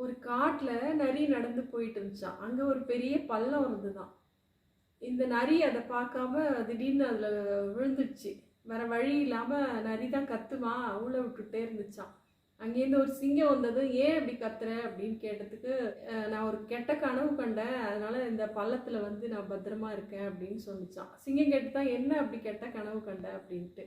ஒரு காட்டுல நரி நடந்து போயிட்டு இருந்துச்சாம். அங்க ஒரு பெரிய பள்ளம் இருந்துதான். இந்த நரி அதை பார்க்காம திடீர்னு அதுல விழுந்துடுச்சு. வேற வழி இல்லாம நரி தான் கத்துமா உள்ள விட்டுட்டே இருந்துச்சாம். அங்கேருந்து ஒரு சிங்கம் வந்தது. ஏன் இப்படி கத்துற அப்படின்னு கேட்டதுக்கு, நான் ஒரு கெட்ட கனவு கண்டேன், அதனால இந்த பள்ளத்துல வந்து நான் பத்திரமா இருக்கேன் அப்படின்னு சொன்னிச்சான். சிங்கம் கேட்டுதான், என்ன அப்படி கெட்ட கனவு கண்ட அப்படின்ட்டு.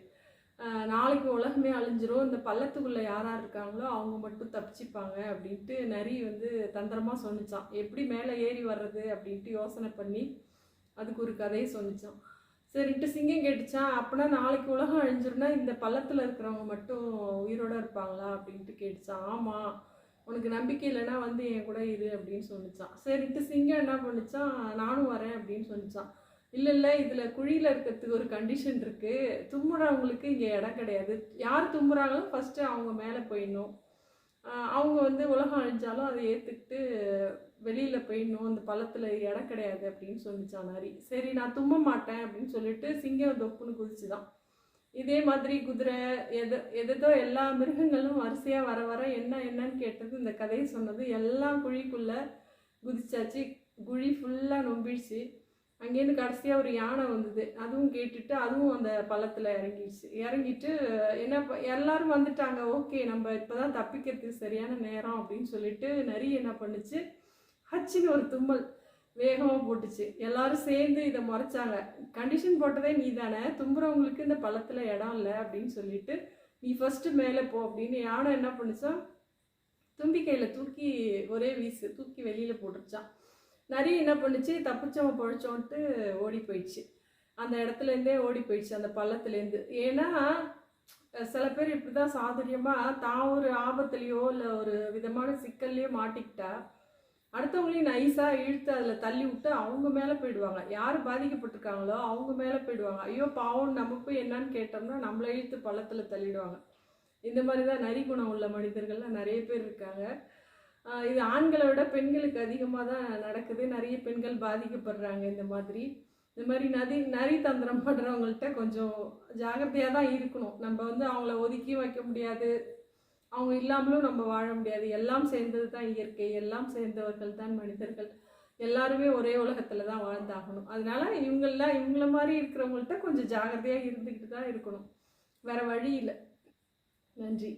நாளைக்கு உலகமே அழிஞ்சிரும், இந்த பள்ளத்துக்குள்ள யார் யார் இருக்காங்களோ அவங்க மட்டும் தப்பிச்சுப்பாங்க அப்படின்ட்டு நரி வந்து தந்திரமா சொன்னிச்சான். எப்படி மேலே ஏறி வர்றது அப்படின்ட்டு யோசனை பண்ணி அதுக்கு ஒரு கதையை சொன்னிச்சான். சரின்ட்டு சிங்கம் கேட்டுச்சான், அப்படின்னா நாளைக்கு உலகம் அழிஞ்சிரும்னா இந்த பள்ளத்தில் இருக்கிறவங்க மட்டும் உயிரோட இருப்பாங்களா அப்படின்ட்டு கேட்டுச்சான். ஆமாம், உனக்கு நம்பிக்கை இல்லைன்னா வந்து என் கூட இரு அப்படின்னு சொன்னிச்சான். சரின்ட்டு சிங்கம் என்ன பண்ணிச்சான், நானும் வரேன் அப்படின்னு சொன்னிச்சான். இல்லை இல்லை, இதில் குழியில் இருக்கிறதுக்கு ஒரு கண்டிஷன் இருக்குது, தும்முறவங்களுக்கு இங்கே இடம் கிடையாது, யார் தும்முறாங்களோ ஃபஸ்ட்டு அவங்க மேலே போயிடணும், அவங்க வந்து உலகம் அழிஞ்சாலும் அதை ஏற்றுக்கிட்டு வெளியில் போயிடணும், அந்த பள்ளத்தில் இடம் கிடையாது அப்படின்னு சொன்னிச்சான் நரி. சரி நான் தும்ப மாட்டேன் அப்படின்னு சொல்லிட்டு சிங்கம் தொப்புன்னு குதிச்சுதான். இதே மாதிரி குதிரை எதோ எல்லா மிருகங்களும் வரிசையாக வர வர என்னன்னு கேட்டது, இந்த கதையை சொன்னது, எல்லாம் குழிக்குள்ளே குதிச்சாச்சு. குழி ஃபுல்லாக நொம்பிடுச்சு. அங்கேருந்து கடைசியாக ஒரு யானை வந்தது, அதுவும் கேட்டுட்டு அதுவும் அந்த பள்ளத்தில் இறங்கிடுச்சு. இறங்கிட்டு என்ன எல்லாரும் வந்துட்டாங்க, ஓகே நம்ம இப்போ தான் தப்பிக்கிறதுக்கு சரியான நேரம் அப்படின்னு சொல்லிட்டு நரி என்ன பண்ணுச்சு, ஹச்சின்னு ஒரு தும்மல் வேகமாக போட்டுச்சு. எல்லாரும் சேர்ந்து இதை முறைச்சாங்க. கண்டிஷன் போட்டதே நீ தானே, தும்புறவங்களுக்கு இந்த பள்ளத்தில் இடம் இல்லை அப்படின்னு சொல்லிட்டு நீ ஃபஸ்ட்டு மேலே போ அப்படின்னு. யானை என்ன பண்ணுச்சா, தும்பிக்கையில் தூக்கி ஒரே வீசு தூக்கி வெளியில் போட்டுருச்சான். நரி என்ன பண்ணுச்சு, தப்பிச்சவன் பழிச்சோன்ட்டு ஓடி போயிடுச்சு. அந்த இடத்துலேருந்தே ஓடி போயிடுச்சு, அந்த பள்ளத்துலேருந்து. ஏன்னா சில பேர் இப்படி தான் சாதுரியமாக தான் ஒரு ஆபத்துலேயோ இல்லை ஒரு விதமான சிக்கல்லையோ மாட்டிக்கிட்டா அடுத்தவங்களையும் நைஸாக இழுத்து அதில் தள்ளி விட்டு அவங்க மேலே போயிடுவாங்க. யார் பாதிக்கப்பட்டிருக்காங்களோ அவங்க மேலே போயிடுவாங்க. ஐயோ பாவம், நம்ம போய் என்னன்னு கேட்டோம்னா நம்மளை இழுத்து பள்ளத்தில் தள்ளிடுவாங்க. இந்த மாதிரி தான் நரி குணம் உள்ள மனிதர்கள்லாம் நிறைய பேர் இருக்காங்க. இது ஆண்களை விட பெண்களுக்கு அதிகமாக தான் நடக்குது. நிறைய பெண்கள் பாதிக்கப்படுறாங்க. இந்த மாதிரி நரி தந்திரம் பண்ணுறவங்கள்ட்ட கொஞ்சம் ஜாகிரதையாக தான் இருக்கணும். நம்ம வந்து அவங்கள ஒதுக்கி வைக்க முடியாது, அவங்க இல்லாமலும் நம்ம வாழ முடியாது. எல்லாம் சேர்ந்தது தான் இயற்கை, எல்லாம் சேர்ந்தவர்கள் தான் மனிதர்கள். எல்லாருமே ஒரே உலகத்தில் தான் வாழ்ந்தாகணும். அதனால இவங்கள மாதிரி இருக்கிறவங்கள்ட்ட கொஞ்சம் ஜாகிரதையாக இருந்துக்கிட்டு தான் இருக்கணும், வேற வழி இல்லை. நன்றி.